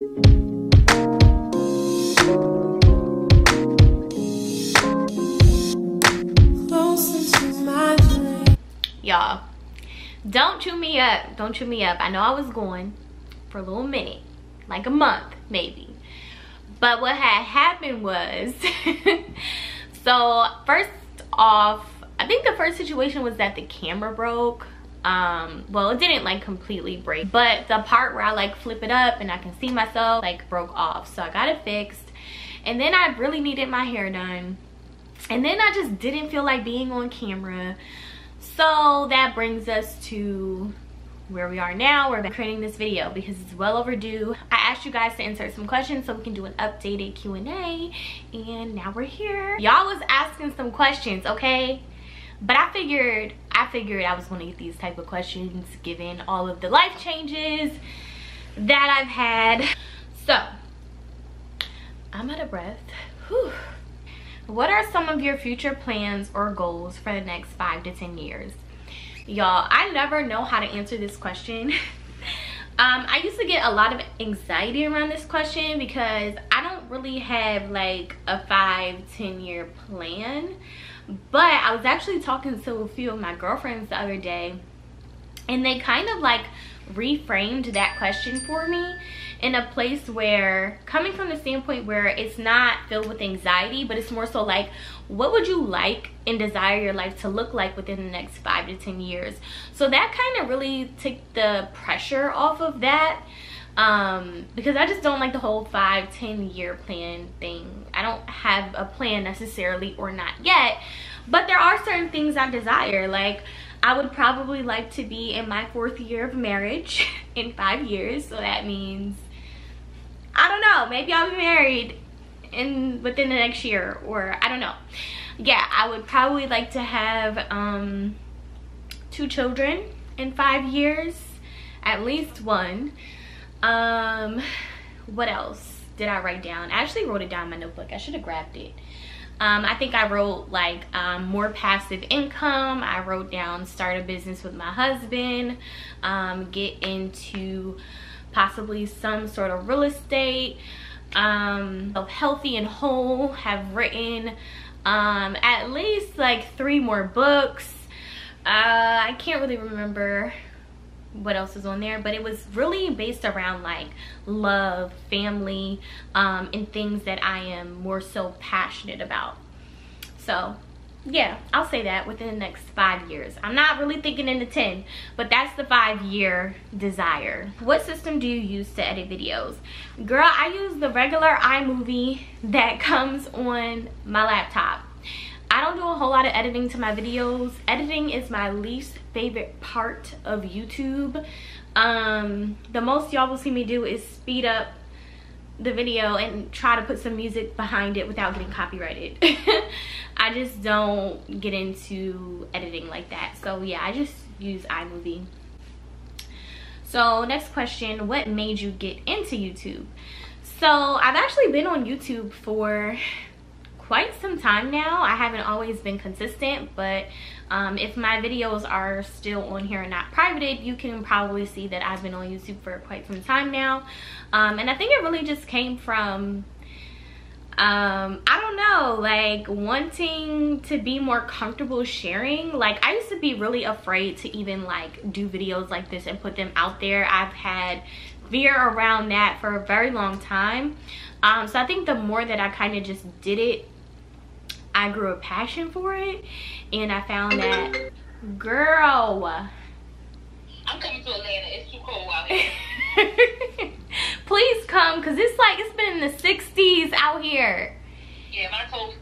Y'all, don't chew me up. Don't chew me up. I know I was going for a little minute, like a month maybe. But what had happened was, so first off, I think the first situation was that the camera broke. Well, it didn't like completely break, but the part where I like flip it up and I can see myself like broke off. So I got it fixed, and then I really needed my hair done, and then I just didn't feel like being on camera. So that brings us to where we are now. We're creating this video because it's well overdue. I asked you guys to insert some questions so we can do an updated Q&A, and now we're here. Y'all was asking some questions, okay? But I figured I was gonna get these type of questions given all of the life changes that I've had. So I'm out of breath. Whew. What are some of your future plans or goals for the next 5 to 10 years? Y'all, I never know how to answer this question. I used to get a lot of anxiety around this question because I don't really have like a 5-10 year plan. But I was actually talking to a few of my girlfriends the other day, and they kind of like reframed that question for me in a place where, coming from the standpoint where it's not filled with anxiety, but it's more so like, what would you like and desire your life to look like within the next 5 to 10 years? So that kind of really took the pressure off of that, because I just don't like the whole 5-10 year plan thing. I don't have a plan necessarily, or not yet, but there are certain things I desire. Like, I would probably like to be in my 4th year of marriage in 5 years. So that means, I don't know, maybe I'll be married within the next year, or I don't know. Yeah, I would probably like to have 2 children in 5 years, at least 1. What else did I write down? I actually wrote it down in my notebook. I should have grabbed it. I think I wrote like more passive income. I wrote down start a business with my husband, get into possibly some sort of real estate, healthy and whole. Have written at least like 3 more books. I can't really remember what else is on there, but it was really based around like love, family, and things that I am more so passionate about. So yeah, I'll say that within the next 5 years. I'm not really thinking into 10, but that's the 5-year desire. What system do you use to edit videos? Girl, I use the regular iMovie that comes on my laptop. I don't do a whole lot of editing to my videos. Editing is my least favorite part of YouTube. The most y'all will see me do is speed up the video and try to put some music behind it without getting copyrighted. I just don't get into editing like that. So yeah, I just use iMovie. So next question, what made you get into YouTube? So I've actually been on YouTube for quite some time now. I haven't always been consistent, but if my videos are still on here and not privated, you can probably see that I've been on YouTube for quite some time now. And I think it really just came from I don't know, like wanting to be more comfortable sharing. Like, I used to be really afraid to even like do videos like this and put them out there. I've had fear around that for a very long time. So I think the more that I kind of just did it, I grew a passion for it, and I found that, girl, I'm coming to Atlanta. It's too cold out here. Please come, because it's like, it's been in the 60s out here. Yeah, my toes.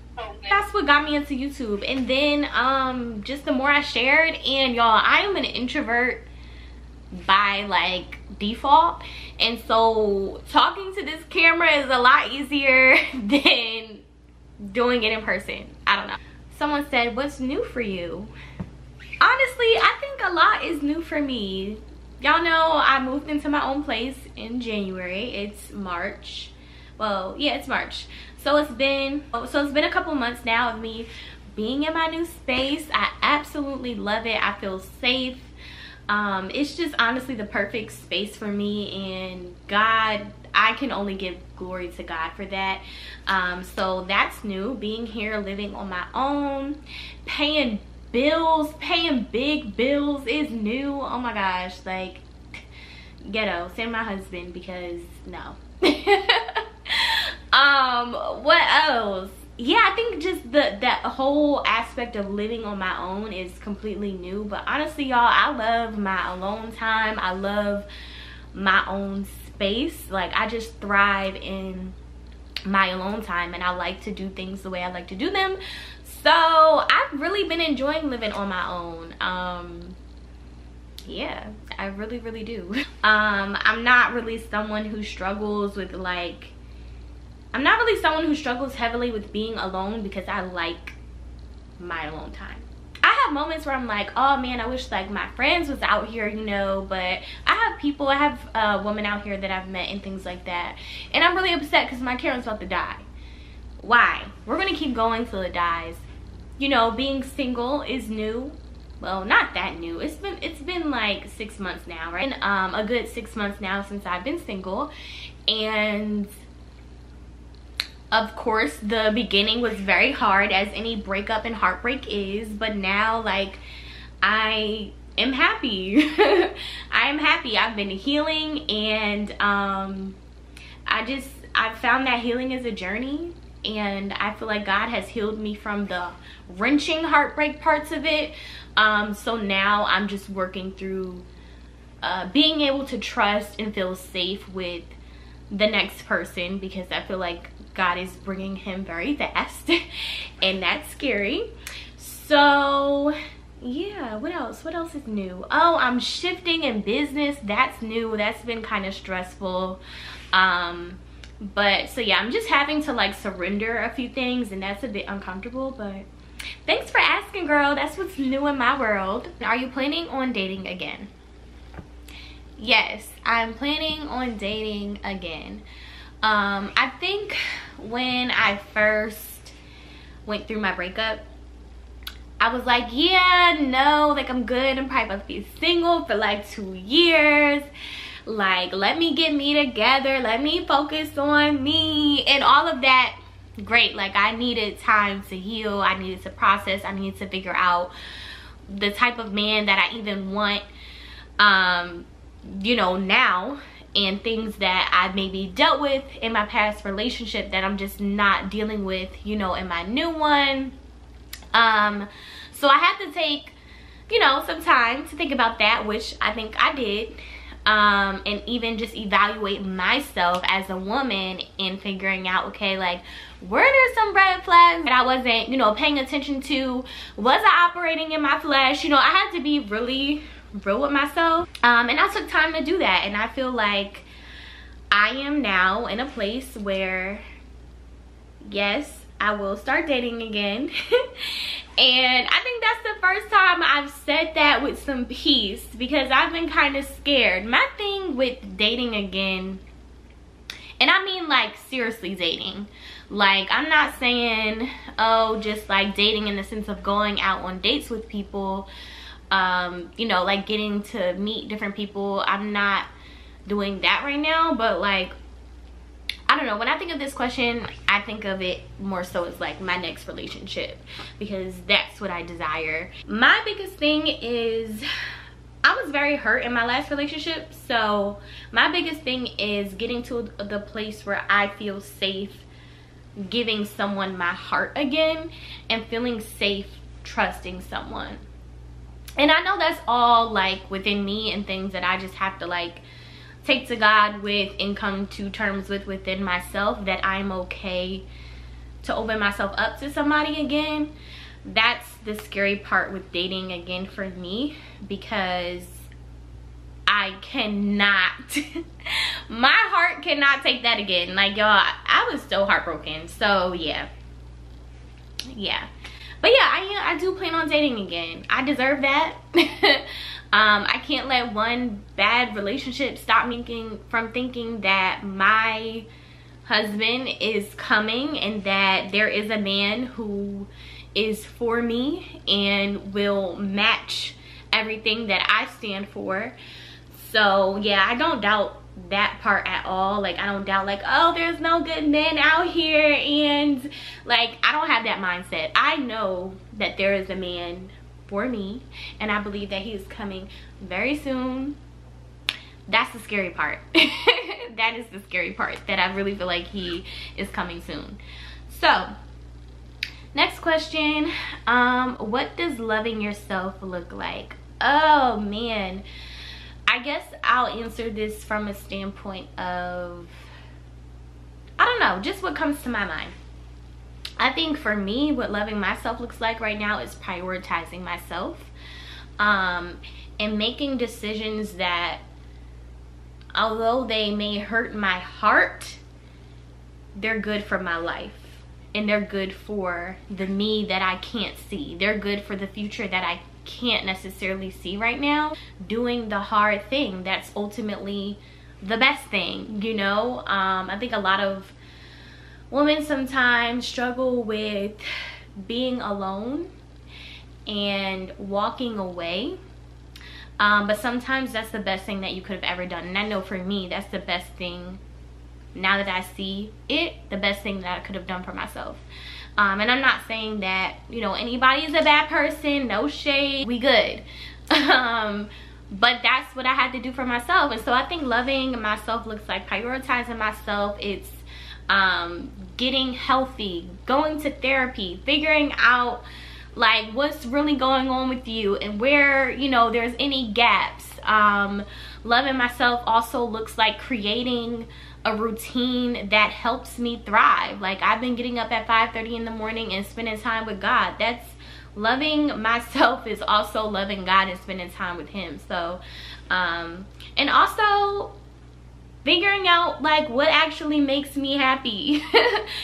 That's what got me into YouTube. And then just the more I shared, and y'all, I am an introvert by like default, and so talking to this camera is a lot easier than doing it in person. I don't know. Someone said, what's new for you? Honestly, I think a lot is new for me. Y'all know I moved into my own place in January. It's March. Well, yeah, it's March. So it's been a couple months now of me being in my new space. I absolutely love it. I feel safe. It's just honestly the perfect space for me, and God, I can only give glory to God for that. So that's new. Being here, living on my own, paying bills, paying big bills is new. Oh my gosh, like, ghetto. Send my husband, because no. What else? Yeah, I think just that whole aspect of living on my own is completely new. But honestly, y'all, I love my alone time. I love my own space. Like, I just thrive in my alone time, and I like to do things the way I like to do them. So I've really been enjoying living on my own. Yeah, I really do. I'm not really someone who struggles with, like, I'm not really someone who struggles heavily with being alone, because I like my alone time. I have moments where I'm like, oh man, I wish like my friends was out here, you know, but I have women out here that I've met and things like that, and I'm really upset because my Karen's about to die. Why? We're gonna keep going till it dies. You know, being single is new. Well, not that new. It's been like 6 months now, right? And a good 6 months now since I've been single. And of course, the beginning was very hard, as any breakup and heartbreak is, but now, like, I am happy. I am happy. I've been healing, and I've found that healing is a journey, and I feel like God has healed me from the wrenching heartbreak parts of it. So now I'm just working through being able to trust and feel safe with the next person, because I feel like God is bringing him very fast and that's scary. So yeah, what else is new? Oh, I'm shifting in business. That's new. That's been kind of stressful. But so yeah, I'm just having to like surrender a few things, and that's a bit uncomfortable, but thanks for asking, girl. That's what's new in my world. Are you planning on dating again? Yes, I'm planning on dating again. I think when I first went through my breakup, I was like, yeah, no, like, I'm good. I'm probably about to be single for like 2 years. Like, let me get me together. Let me focus on me and all of that. Great. Like, I needed time to heal. I needed to process. I needed to figure out the type of man that I even want, you know, now, and things that I maybe dealt with in my past relationship that I'm just not dealing with, you know, in my new one. So I had to take, you know, some time to think about that, which I think I did. And even just evaluate myself as a woman in figuring out, okay, like, were there some red flags that I wasn't, you know, paying attention to? Was I operating in my flesh? You know, I had to be really real with myself. And I took time to do that. And I feel like I am now in a place where, yes, I will start dating again. And I think that's the first time I've said that with some peace, because I've been kind of scared. My thing with dating again, and I mean like seriously dating, like, I'm not saying, oh, just like dating in the sense of going out on dates with people, you know, like getting to meet different people. I'm not doing that right now, but like, I don't know, when I think of this question, I think of it more so as like my next relationship, because that's what I desire. My biggest thing is, I was very hurt in my last relationship, so my biggest thing is getting to the place where I feel safe giving someone my heart again, and feeling safe trusting someone. And I know that's all like within me, and things that I just have to like take to God with and come to terms with within myself, that I'm okay to open myself up to somebody again. That's the scary part with dating again for me, because I cannot my heart cannot take that again. Like, y'all, I was so heartbroken. So yeah, but yeah, I do plan on dating again. I deserve that. I can't let one bad relationship stop me from thinking that my husband is coming, and that there is a man who is for me and will match everything that I stand for. So yeah, I don't doubt that part at all. Like, I don't doubt like, oh, there's no good men out here, and like, I don't have that mindset. I know that there is a man for me, and I believe that he is coming very soon. That's the scary part. That is the scary part, that I really feel like he is coming soon. So next question, what does loving yourself look like? Oh man, I guess I'll answer this from a standpoint of, I don't know, just what comes to my mind. I think for me, what loving myself looks like right now is prioritizing myself, and making decisions that, although they may hurt my heart, they're good for my life. And they're good for the me that I can't see. They're good for the future that I can't necessarily see right now. Doing the hard thing that's ultimately the best thing, you know? I think a lot of women sometimes struggle with being alone and walking away. But sometimes that's the best thing that you could have ever done. And I know for me, that's the best thing. Now that I see it, the best thing that I could have done for myself. And I'm not saying that, you know, anybody is a bad person, no shade, we good. But that's what I had to do for myself. And so I think loving myself looks like prioritizing myself. It's getting healthy, going to therapy, figuring out like what's really going on with you and where, you know, there's any gaps. Loving myself also looks like creating a routine that helps me thrive. Like, I've been getting up at 5:30 in the morning and spending time with God. That's loving myself, is also loving God and spending time with him. So and also figuring out like what actually makes me happy.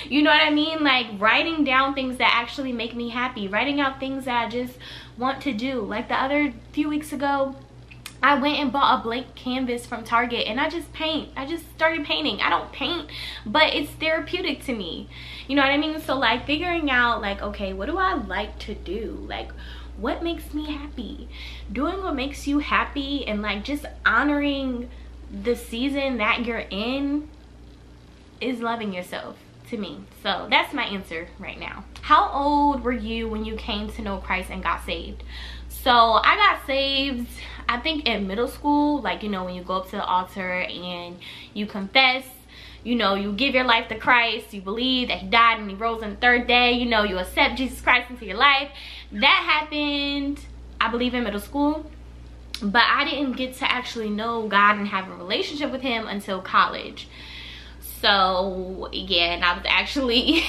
You know what I mean? Like writing down things that actually make me happy, writing out things that I just want to do. Like the other few weeks ago, I went and bought a blank canvas from Target and I just started painting. I don't paint, but it's therapeutic to me. You know what I mean? So like figuring out like, okay, what do I like to do? Like, what makes me happy? Doing what makes you happy and like just honoring the season that you're in is loving yourself to me. So that's my answer right now. How old were you when you came to know Christ and got saved? So I got saved, I think in middle school. Like, you know, when you go up to the altar and you confess, you know, you give your life to Christ, you believe that he died and he rose on the third day, you know, you accept Jesus Christ into your life. That happened, I believe, in middle school. But I didn't get to actually know God and have a relationship with him until college. So yeah, and I was actually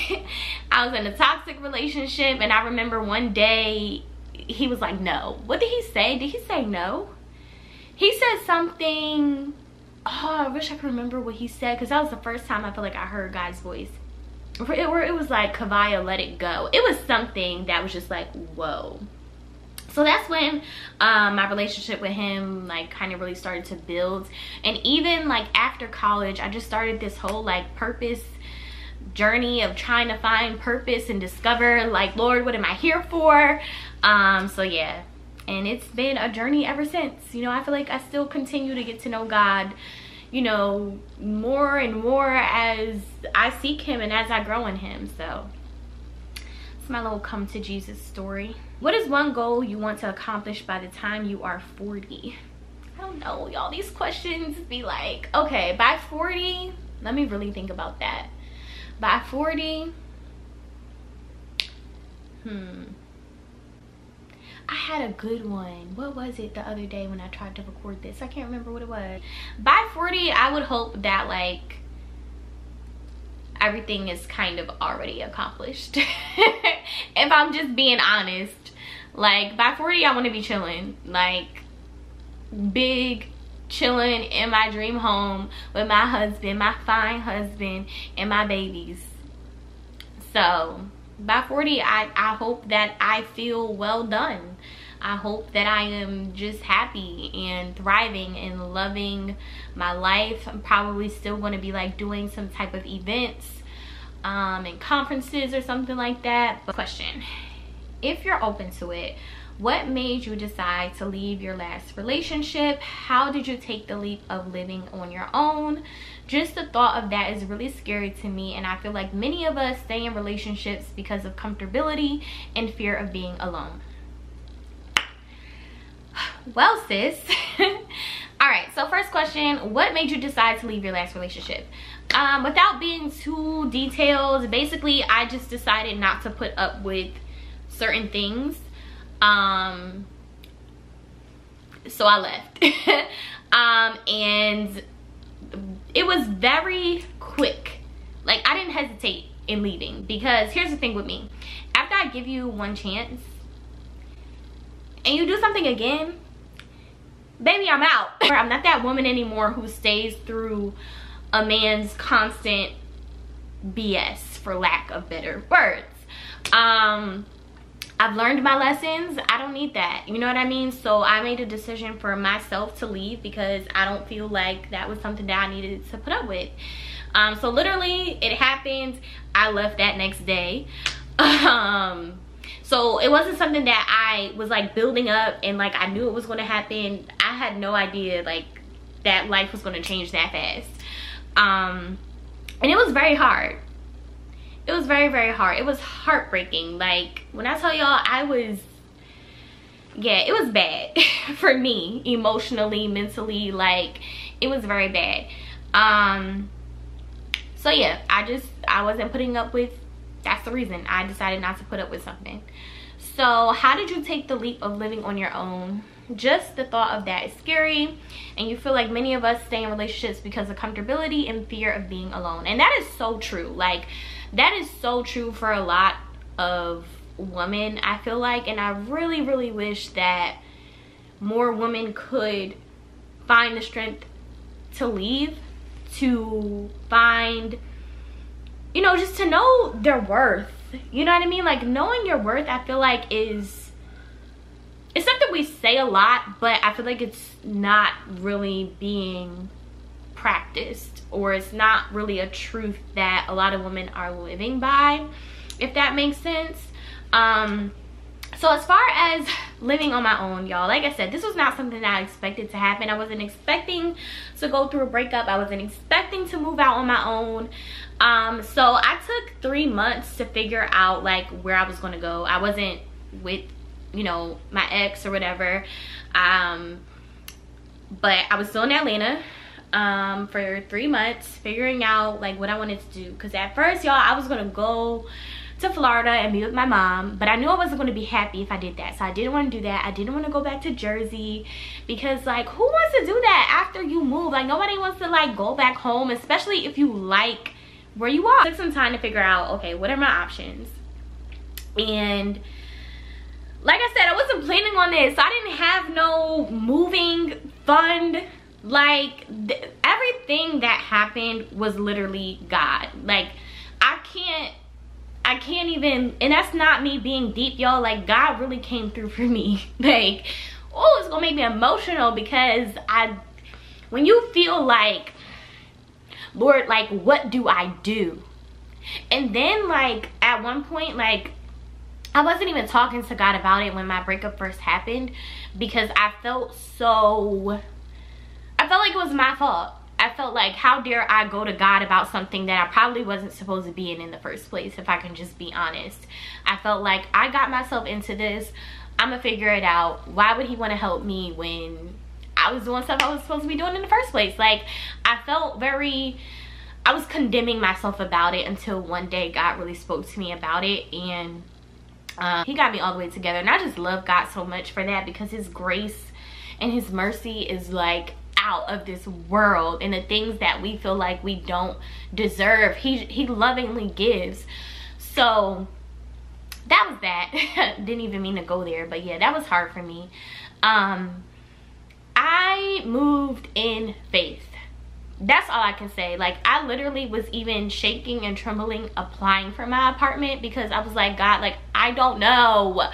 I was in a toxic relationship, and I remember one day he was like, no. What did he say? Did he say no? He said something, oh, I wish I could remember what he said, because that was the first time I feel like I heard God's voice. It was like, Kavaya, let it go. It was something that was just like, whoa. So that's when my relationship with him like kind of really started to build. And even like after college, I just started this whole like purpose journey of trying to find purpose and discover like, Lord, what am I here for? So yeah, and it's been a journey ever since. You know, I feel like I still continue to get to know God, you know, more and more as I seek him and as I grow in him. So it's my little come to Jesus story. What is one goal you want to accomplish by the time you are 40? I don't know, y'all. These questions be like, okay, by 40, let me really think about that. By 40, I had a good one. What was it the other day when I tried to record this? I can't remember what it was. By 40, I would hope that like everything is kind of already accomplished. If I'm just being honest, like by 40, I want to be chilling, like big chilling in my dream home with my husband, my fine husband, and my babies. So by 40, I hope that I feel well done. I hope that I am just happy and thriving and loving my life. I'm probably still going to be like doing some type of events and conferences or something like that. But question, if you're open to it, What made you decide to leave your last relationship? How did you take the leap of living on your own? Just the thought of that is really scary to me, and I feel like many of us stay in relationships because of comfortability and fear of being alone. Well, sis. All right, so first question, what made you decide to leave your last relationship? Without being too detailed, basically I just decided not to put up with certain things. So I left. And it was very quick. Like, I didn't hesitate in leaving, because here's the thing with me. After I give you one chance and you do something again, baby, I'm out. I'm not that woman anymore who stays through a man's constant BS, for lack of better words. I've learned my lessons. I don't need that, you know what I mean? So I made a decision for myself to leave because I don't feel like that was something that I needed to put up with. So literally it happened, I left that next day. So it wasn't something that I was like building up and like I knew it was going to happen. I had no idea like that life was going to change that fast. And it was very hard. It was very, very hard. It was heartbreaking. Like, when I tell y'all, yeah, it was bad for me, emotionally, mentally. Like, it was very bad. So yeah, I wasn't putting up with, that's the reason I decided not to put up with something. So how did you take the leap of living on your own? Just the thought of that is scary, and you feel like many of us stay in relationships because of comfortability and fear of being alone. And that is so true. Like, that is so true for a lot of women, I feel like. And I really, really wish that more women could find the strength to leave, to find, you know, just to know their worth. You know what I mean? Like, knowing your worth, I feel like it's something we say a lot, but I feel like it's not really being practiced, or it's not really a truth that a lot of women are living by, if that makes sense. So as far as living on my own, y'all, like I said, this was not something that I expected to happen. I wasn't expecting to go through a breakup. I wasn't expecting to move out on my own. So I took 3 months to figure out like where I was going to go. I wasn't with, you know, my ex or whatever, but I was still in Atlanta for 3 months figuring out like what I wanted to do. Because at first, y'all, I was gonna go to Florida and be with my mom, but I knew I wasn't going to be happy if I did that. So I didn't want to do that. I didn't want to go back to Jersey, because like, who wants to do that after you move? Like, nobody wants to like go back home, especially if you like where you are. I took some time to figure out, okay, what are my options? And like I said, I wasn't planning on this. I didn't have no moving fund. Like, everything that happened was literally God. Like, I can't even, and that's not me being deep, y'all. Like, God really came through for me. Like, oh, it's gonna make me emotional, because when you feel like, Lord, like, what do I do? And then like at one point, like, I wasn't even talking to God about it when my breakup first happened, because I felt like it was my fault. I felt like, how dare I go to God about something that I probably wasn't supposed to be in the first place, if I can just be honest. I felt like I got myself into this. I'm gonna figure it out. Why would he want to help me when I was doing stuff I was supposed to be doing in the first place? Like, I was condemning myself about it, until one day God really spoke to me about it, and he got me all the way together. And I just love God so much for that, because his grace and his mercy is like out of this world, and the things that we feel like we don't deserve, he lovingly gives. So that was that. Didn't even mean to go there, but yeah, that was hard for me. I moved in faith. That's all I can say. Like, I literally was even shaking and trembling applying for my apartment, because I was like, God, like, I don't know.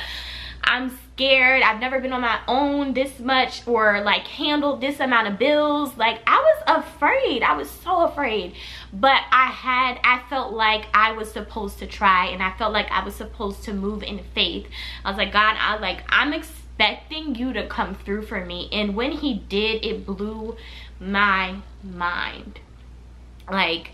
I'm scared. I've never been on my own this much or like handled this amount of bills. Like I was afraid. I was so afraid. But I felt like I was supposed to try, and I felt like I was supposed to move in faith. I was like, God, I'm expecting you to come through for me. And when he did, it blew my mind. Like,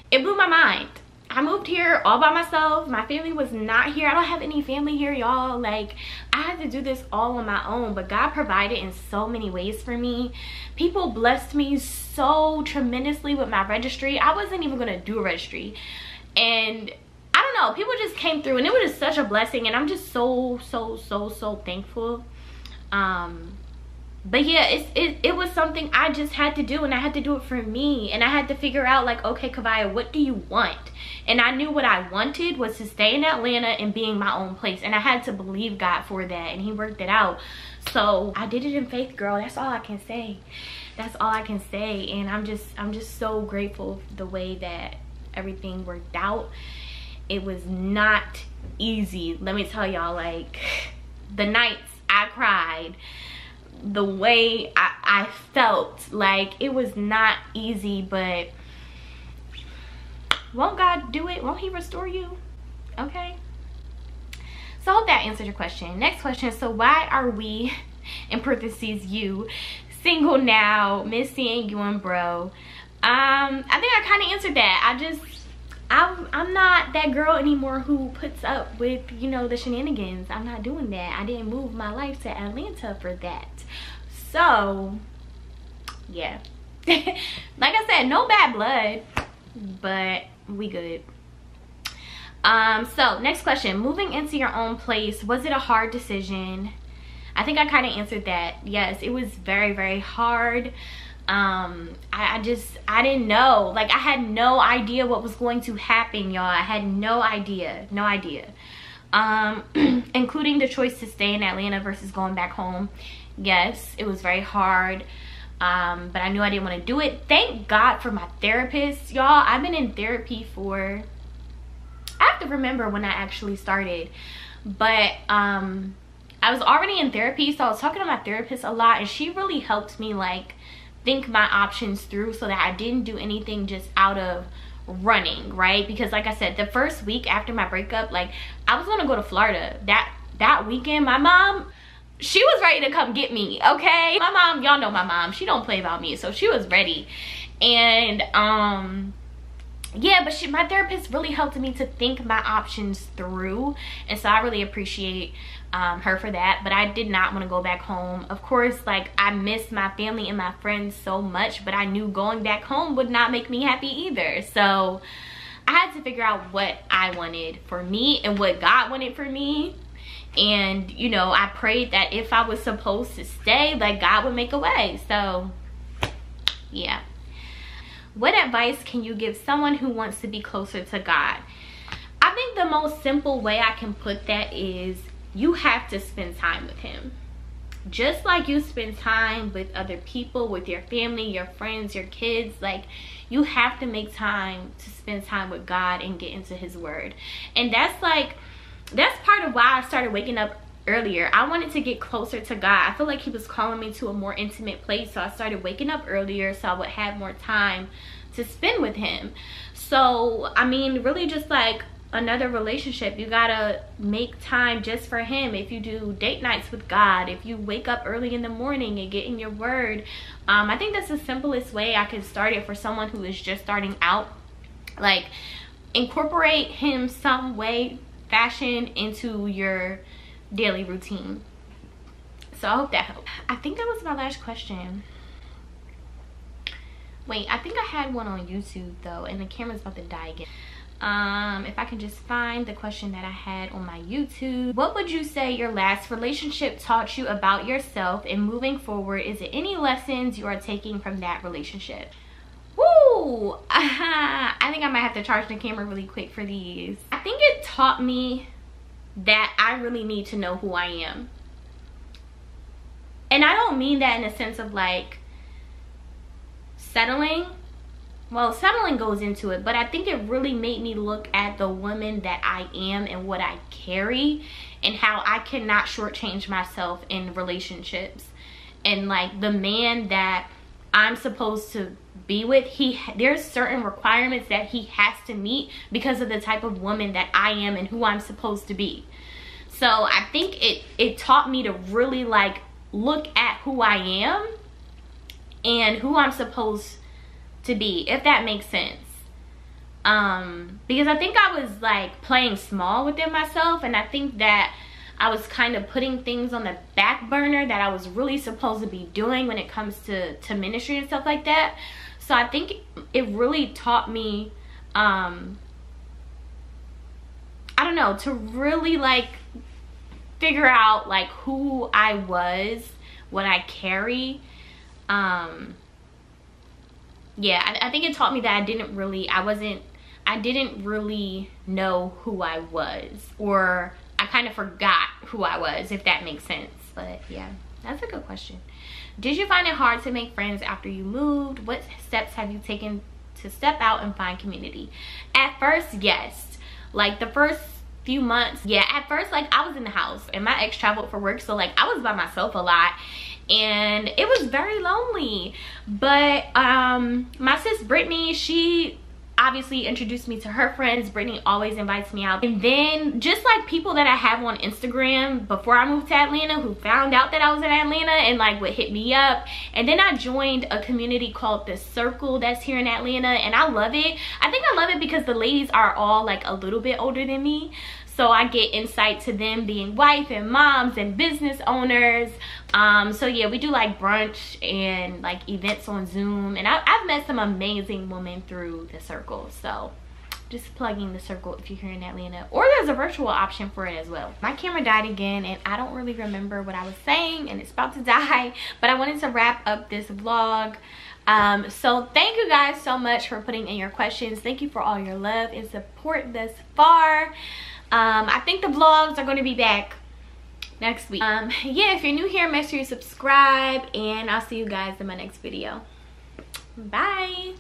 it blew my mind. I moved here all by myself. My family was not here. I don't have any family here, y'all. Like, I had to do this all on my own, but God provided in so many ways for me. People blessed me so tremendously with my registry. I wasn't even gonna do a registry, and I don't know, people just came through, and it was just such a blessing, and I'm just so thankful. But yeah, it was something I just had to do, and I had to do it for me. And I had to figure out, like, okay, Kavaya, what do you want? And I knew what I wanted was to stay in Atlanta and be in my own place, and I had to believe God for that, and he worked it out. So I did it in faith, girl. That's all I can say. That's all I can say. And I'm just so grateful the way that everything worked out. It was not easy, let me tell y'all. Like, the nights I cried, the way I felt, like, it was not easy, but won't God do it? Won't he restore you? Okay, so I hope that answered your question. Next question. So why are we, in parentheses you, single now, miss seeing you and bro? I think I kind of answered that. I'm not that girl anymore who puts up with, you know, the shenanigans. I'm not doing that. I didn't move my life to Atlanta for that. So yeah. Like I said, no bad blood, but we good. So next question. Moving into your own place, was it a hard decision? I think I kind of answered that. Yes, it was very hard. I didn't know. Like, I had no idea what was going to happen, y'all. I had no idea. Including the choice to stay in Atlanta versus going back home. Yes, it was very hard. But I knew I didn't want to do it. Thank God for my therapist, y'all. I've been in therapy for, I have to remember when I actually started, but I was already in therapy, so I was talking to my therapist a lot, and she really helped me, like, think my options through so that I didn't do anything just out of running, right? Because like I said, the first week after my breakup, like, I was gonna go to Florida that weekend. My mom, she was ready to come get me, okay? My mom, y'all know my mom, she don't play about me, so she was ready. And yeah, but my therapist really helped me to think my options through, and so I really appreciate her for that. But I did not want to go back home. Of course, like, I miss my family and my friends so much, but I knew going back home would not make me happy either. So I had to figure out what I wanted for me and what God wanted for me. And, you know, I prayed that if I was supposed to stay, like, God would make a way. So yeah. What advice can you give someone who wants to be closer to God? I think the most simple way I can put that is, you have to spend time with him. Just like you spend time with other people, with your family, your friends, your kids. Like, you have to make time to spend time with God and get into his word. And that's part of why I started waking up earlier. I wanted to get closer to God. I feel like he was calling me to a more intimate place, so I started waking up earlier so I would have more time to spend with him. So I mean, really, just like another relationship, you gotta make time just for him. If you do date nights with God, if you wake up early in the morning and get in your word, I think that's the simplest way I could start it for someone who is just starting out. Like, incorporate him some way, fashion, into your daily routine. So I hope that helped. I think that was my last question. Wait, I think I had one on YouTube though, and the camera's about to die again. If I can just find the question that I had on my YouTube. What would you say your last relationship taught you about yourself, and moving forward, is it any lessons you are taking from that relationship? Woo! I think I might have to charge the camera really quick for these. I think it taught me that I really need to know who I am. And I don't mean that in a sense of like settling. well, settling goes into it, but I think it really made me look at the woman that I am and what I carry, and how I cannot shortchange myself in relationships. And like the man that I'm supposed to be with, there's certain requirements that he has to meet because of the type of woman that I am and who I'm supposed to be. So I think it taught me to really like look at who I am and who I'm supposed to be, if that makes sense. Because I think I was like playing small within myself, and I think that I was kind of putting things on the back burner that I was really supposed to be doing when it comes to ministry and stuff like that. So I think it really taught me, I don't know, to really like figure out like who I was, what I carry. Yeah, I think it taught me that I didn't really know who I was, or I kind of forgot who I was, if that makes sense. But yeah, that's a good question. Did you find it hard to make friends after you moved? What steps have you taken to step out and find community? At first, yes. Like the first few months, yeah, at first, like I was in the house and my ex traveled for work, so like I was by myself a lot and it was very lonely. But my sis Brittany, she obviously introduced me to her friends. Brittany always invites me out. And then just like people that I have on Instagram before I moved to Atlanta who found out that I was in Atlanta and like would hit me up. And then I joined a community called The Circle that's here in Atlanta, and I love it. I think I love it because the ladies are all like a little bit older than me, so I get insight to them being wife and moms and business owners. So yeah, we do like brunch and like events on Zoom, and I've met some amazing women through The Circle. So just plugging The Circle if you're here in Atlanta, or there's a virtual option for it as well. My camera died again and I don't really remember what I was saying, and it's about to die, but I wanted to wrap up this vlog. So thank you guys so much for putting in your questions. Thank you for all your love and support thus far. I think the vlogs are going to be back next week. Yeah, if you're new here, make sure you subscribe, and I'll see you guys in my next video. Bye.